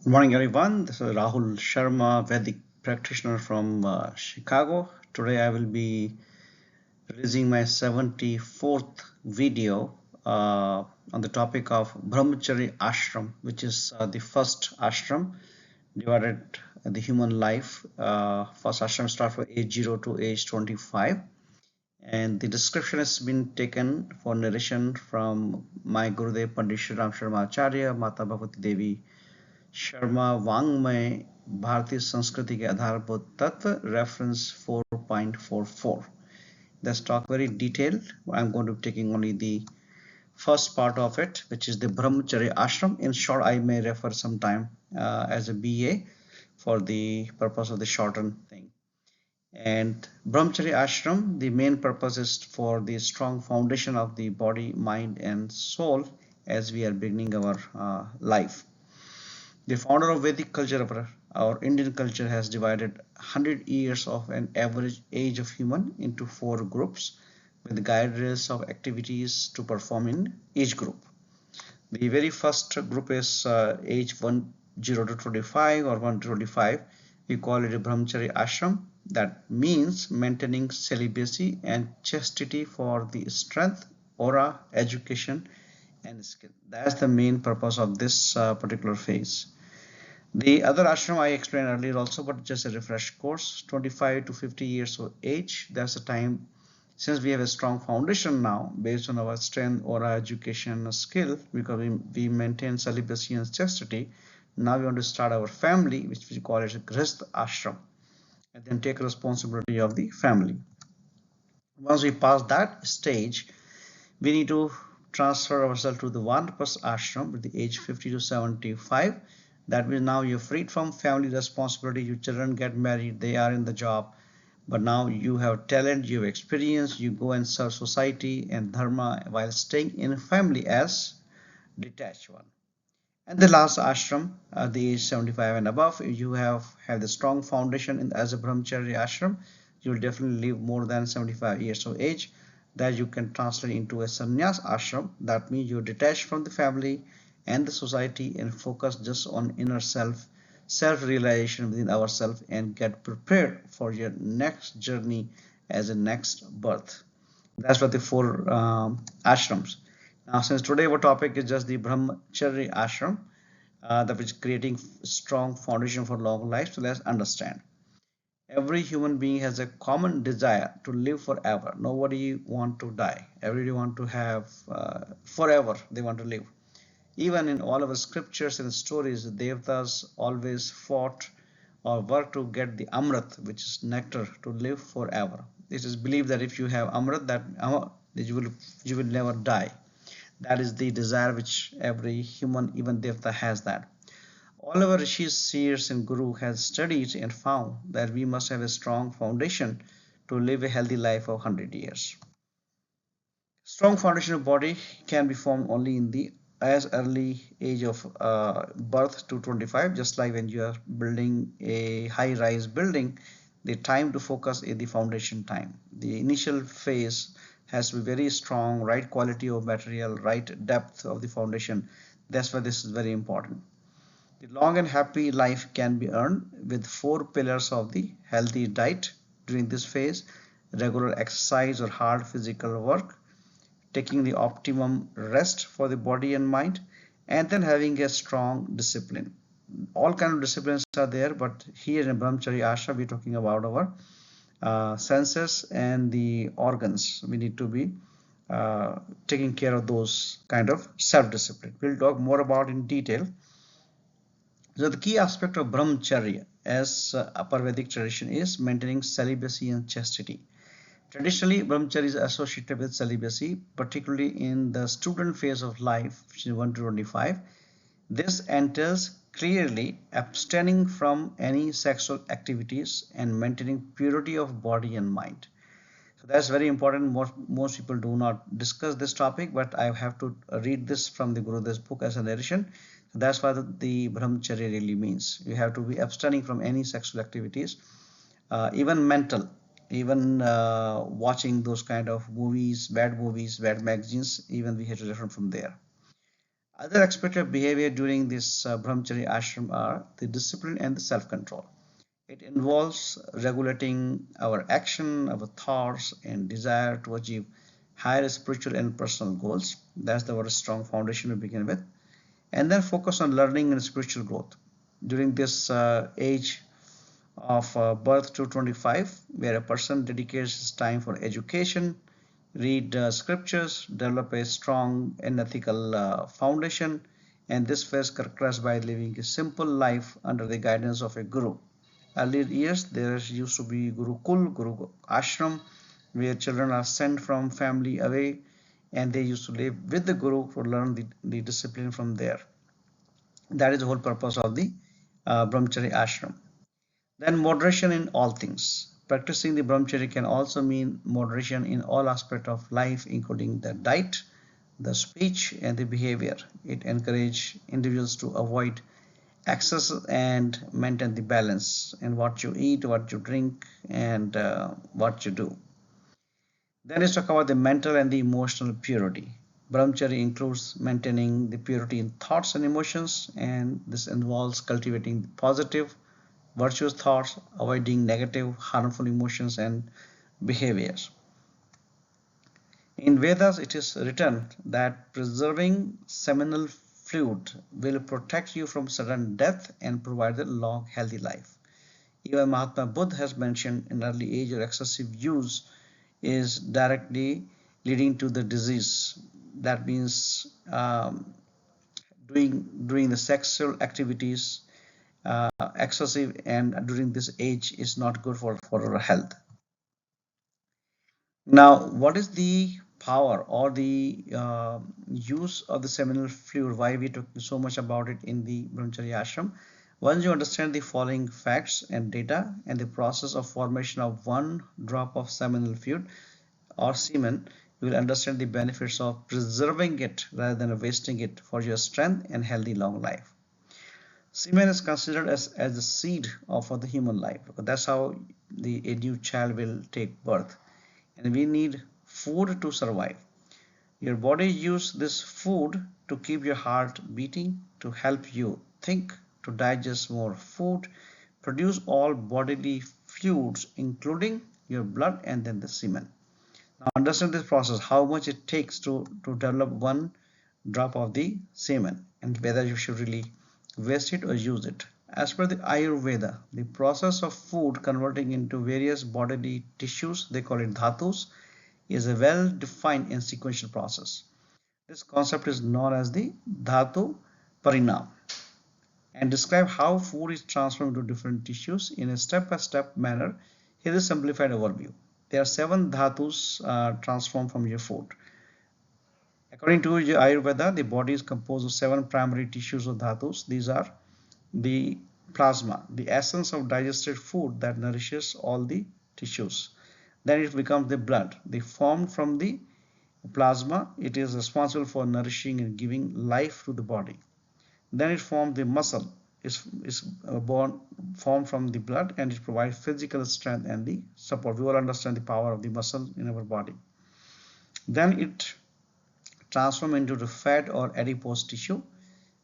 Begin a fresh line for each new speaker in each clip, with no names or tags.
Good morning, everyone. This is Rahul Sharma, Vedic practitioner from Chicago. Today, I will be releasing my 74th video on the topic of Brahmachari Ashram, which is the first ashram divided the human life. First ashram starts from age 0 to age 25. And the description has been taken for narration from my Gurudev Pandit Shriram Sharma Acharya, Mata Bhagavati Devi Sharma वाङ्मय भारतीय संस्कृति के आधारभूत तत्व reference 4.44. Let's talk very detailed. I'm going to be taking only the first part of it, which is the Brahmacharya Ashram. In short, I may refer sometime as a BA for the purpose of the shortened thing. And Brahmacharya Ashram, the main purpose is for the strong foundation of the body, mind, and soul as we are beginning our life. The founder of Vedic culture, our Indian culture, has divided 100 years of an average age of human into 4 groups with guidelines of activities to perform in each group. The very first group is age 0 to 25 or 1 to 25. We call it a Brahmachari Ashram. That means maintaining celibacy and chastity for the strength, aura, education, and skill. That's the main purpose of this particular phase. The other ashram I explained earlier also, but just a refresh course, 25 to 50 years of age. That's the time, since we have a strong foundation now based on our strength or our education skill, because we maintain celibacy and chastity. Now we want to start our family, which we call it a Grihastha ashram, and then take responsibility of the family. Once we pass that stage, we need to transfer ourselves to the Vanaprastha ashram with the age 50 to 75. That means now you're freed from family responsibility. Your children get married, they are in the job, but now you have talent, you have experience, you go and serve society and dharma while staying in family as detached one. And the last ashram, the age 75 and above, you have the strong foundation as a brahmachari ashram. You will definitely live more than 75 years of age. That you can translate into a sannyas ashram. That means you're detached from the family and the society and focus just on inner self-realization within ourselves, and get prepared for your next journey as a next birth. That's what the 4 ashrams. Now, since today our topic is just the Brahmachari ashram, that is creating strong foundation for long life. So let's understand. Every human being has a common desire to live forever. Nobody want to die. Everybody want to have forever. They want to live. Even in all of our scriptures and stories, the Devatas always fought or worked to get the Amrit, which is nectar, to live forever. It is believed that if you have Amrit, that you will never die. That is the desire which every human, even Devta, has that. All our rishis, seers, and guru has studied and found that we must have a strong foundation to live a healthy life of 100 years. Strong foundation of body can be formed only in the as early age of birth to 25. Just like when you are building a high-rise building, the time to focus is the foundation time. The initial phase has to be very strong, right quality of material, right depth of the foundation. That's why this is very important. The long and happy life can be earned with 4 pillars of the healthy diet during this phase: regular exercise or hard physical work, taking the optimum rest for the body and mind, and then having a strong discipline. All kind of disciplines are there, but here in Brahmachari Ashram we're talking about our senses and the organs. We need to be taking care of those kind of self-discipline. We'll talk more about in detail. So the key aspect of brahmacharya as upper Vedic tradition is maintaining celibacy and chastity. Traditionally, brahmacharya is associated with celibacy, particularly in the student phase of life, which is 1 to 25. This entails clearly abstaining from any sexual activities and maintaining purity of body and mind. So that's very important. Most people do not discuss this topic, but I have to read this from the Gurudev's book as a narration. So that's what the brahmacharya really means. You have to be abstaining from any sexual activities, even mental, even watching those kind of movies, bad magazines, even we have to refrain from there. Other aspects of behavior during this brahmachari ashram are the discipline and the self-control. It involves regulating our action, our thoughts, and desire to achieve higher spiritual and personal goals. That's the very strong foundation to begin with. And then focus on learning and spiritual growth. During this age of birth to 25, where a person dedicates his time for education, read scriptures, develop a strong and ethical foundation, and this phase characterized by living a simple life under the guidance of a guru. Earlier years, there used to be Gurukul, Guru Ashram, where children are sent from family away and they used to live with the Guru to learn the discipline from there. That is the whole purpose of the Brahmachari Ashram. Then moderation in all things. Practicing the brahmacharya can also mean moderation in all aspects of life, including the diet, the speech, and the behavior. It encourages individuals to avoid excess and maintain the balance in what you eat, what you drink, and what you do. Then let's talk about the mental and the emotional purity. Brahmacharya includes maintaining the purity in thoughts and emotions, and this involves cultivating positive, virtuous thoughts, avoiding negative, harmful emotions and behaviors. In Vedas, it is written that preserving seminal fluid will protect you from sudden death and provide a long, healthy life. Even Mahatma Buddha has mentioned in early age or excessive use is directly leading to the disease. That means doing the sexual activities excessive and during this age is not good for our health. Now, what is the power or the use of the seminal fluid? Why we talk so much about it in the Brahmacharya ashram? Once you understand the following facts and data and the process of formation of one drop of seminal fluid or semen, you will understand the benefits of preserving it rather than wasting it for your strength and healthy long life. Semen is considered as the seed of the human life. That's how a new child will take birth. And we need food to survive. Your body uses this food to keep your heart beating, to help you think, to digest more food, produce all bodily fluids, including your blood and then the semen. Now understand this process, how much it takes to develop one drop of the semen and whether you should really waste it or use it. As per the Ayurveda, the process of food converting into various bodily tissues, they call it dhatus, is a well-defined and sequential process. This concept is known as the dhatu parinam and describe how food is transformed into different tissues in a step-by-step manner. Here is a simplified overview. There are 7 dhatus transformed from your food. According to Ayurveda, the body is composed of 7 primary tissues of dhatus. These are the plasma, the essence of digested food that nourishes all the tissues. Then it becomes the blood, the formed from the plasma. It is responsible for nourishing and giving life to the body. Then it forms the muscle, is born formed from the blood, and it provides physical strength and the support. We all understand the power of the muscle in our body. Then it transforms into the fat or adipose tissue,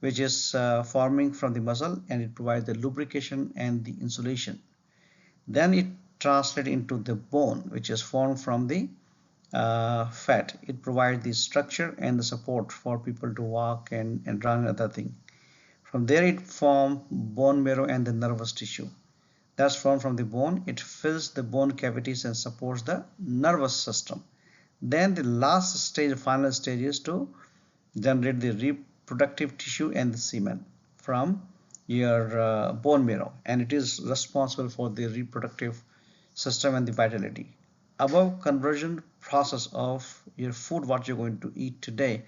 which is forming from the muscle, and it provides the lubrication and the insulation. Then it translates into the bone, which is formed from the fat. It provides the structure and the support for people to walk and run and other thing. From there it forms bone marrow and the nervous tissue. That's formed from the bone. It fills the bone cavities and supports the nervous system. Then the last stage, final stage is to generate the reproductive tissue and the semen from your bone marrow, and it is responsible for the reproductive system and the vitality. Above conversion process of your food, what you're going to eat today,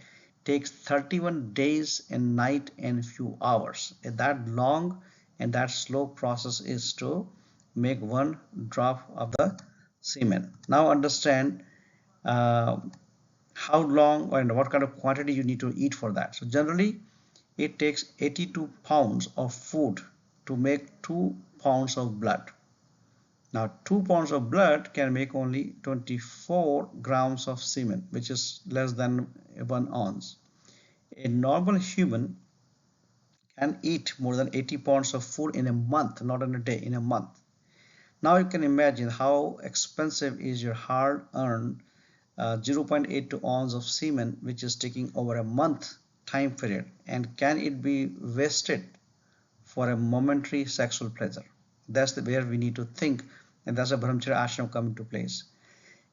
takes 31 days and night and few hours. That long and that slow process is to make one drop of the semen. Now understand uh, how long and what kind of quantity you need to eat for that. So generally it takes 82 pounds of food to make 2 pounds of blood. Now 2 pounds of blood can make only 24 grams of semen, which is less than 1 ounce. A normal human can eat more than 80 pounds of food in a month, not in a day, in a month. Now you can imagine how expensive is your hard-earned 0.82 ounce of semen, which is taking over a month time period, and can it be wasted for a momentary sexual pleasure? That's where we need to think, and that's a Brahmacharya ashram come into place.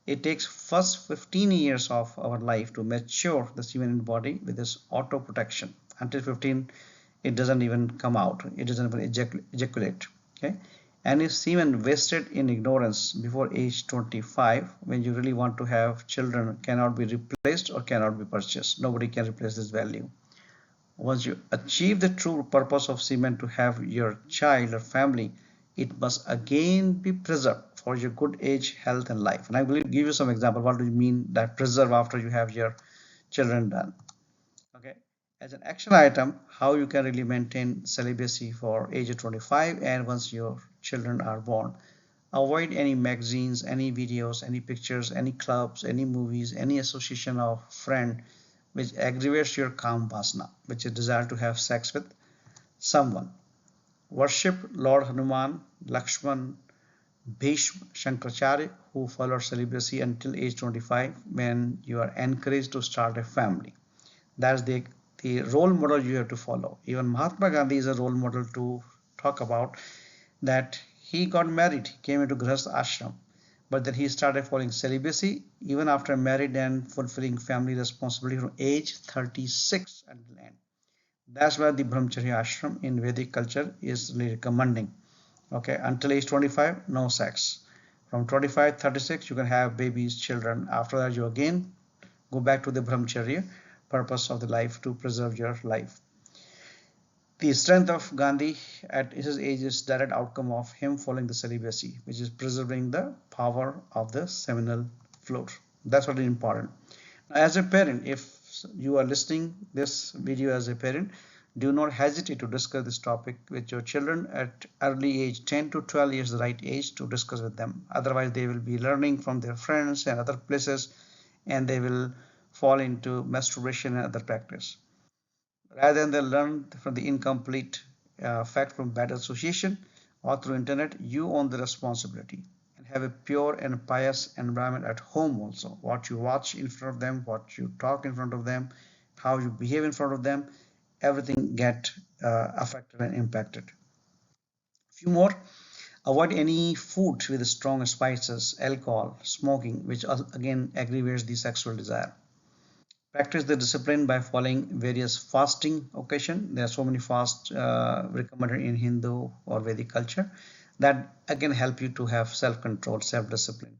It takes first 15 years of our life to mature the semen body with this auto protection. Until 15, it doesn't even come out. It doesn't even ejaculate. Okay, and if semen wasted in ignorance before age 25, when you really want to have children, cannot be replaced or cannot be purchased. Nobody can replace this value. Once you achieve the true purpose of semen to have your child or family, it must again be preserved for your good age, health, and life. And I will give you some example. What do you mean that preserve after you have your children done? Okay. As an action item, how you can really maintain celibacy for age of 25 and once your children are born. Avoid any magazines, any videos, any pictures, any clubs, any movies, any association of friend which aggravates your kam vasana, which is desire to have sex with someone. Worship Lord Hanuman, Lakshman, Bhishma, Shankaracharya, who followed celibacy until age 25 when you are encouraged to start a family. That's the role model you have to follow. Even Mahatma Gandhi is a role model to talk about that he got married, he came into Grihastha Ashram, but then he started following celibacy even after married and fulfilling family responsibility from age 36 until end. That's why the Brahmacharya Ashram in Vedic culture is really recommending. Okay, until age 25, no sex. From 25, 36, you can have babies, children. After that, you again go back to the Brahmacharya purpose of the life to preserve your life. The strength of Gandhi at his age is direct outcome of him following the celibacy, which is preserving the power of the seminal fluid. That's what is important. Now, as a parent, if you are listening this video as a parent, do not hesitate to discuss this topic with your children at early age. 10 to 12 years the right age to discuss with them. Otherwise, they will be learning from their friends and other places, and they will fall into masturbation and other practice. Rather than they learn from the incomplete fact from bad association or through internet, you own the responsibility and have a pure and pious environment at home also. What you watch in front of them, what you talk in front of them, how you behave in front of them, everything get affected and impacted. Few more. Avoid any food with strong spices, alcohol, smoking, which again aggravates the sexual desire. Practice the discipline by following various fasting occasion. There are so many fasts recommended in Hindu or Vedic culture that again help you to have self-control, self-discipline.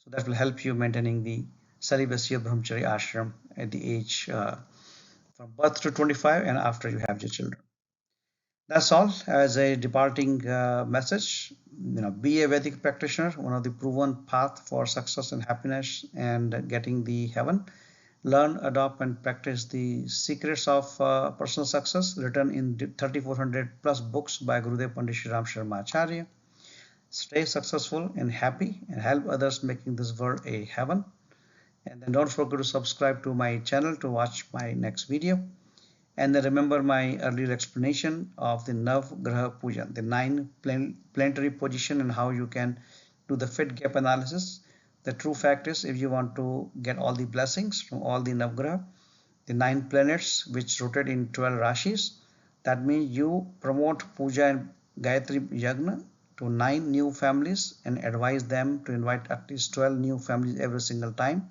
So that will help you maintaining the celibacy of Brahmacharya ashram at the age from birth to 25 and after you have your children. That's all as a departing message. Be a Vedic practitioner, one of the proven path for success and happiness and getting the heaven. Learn, adopt, and practice the secrets of personal success written in 3,400 plus books by Gurudev Pandit Shriram Sharma Acharya. Stay successful and happy and help others making this world a heaven. And then don't forget to subscribe to my channel to watch my next video. And then remember my earlier explanation of the Nav Graha Pujan, the 9 planetary position and how you can do the fit gap analysis. The true fact is if you want to get all the blessings from all the Navgraha, the 9 planets which rotate in 12 Rashis, that means you promote Puja and Gayatri Yagna to 9 new families and advise them to invite at least 12 new families every single time.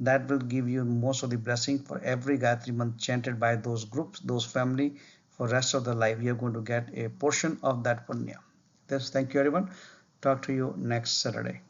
That will give you most of the blessing for every Gayatri month chanted by those groups, those family for rest of the life. You're going to get a portion of that punya. Thank you everyone. Talk to you next Saturday.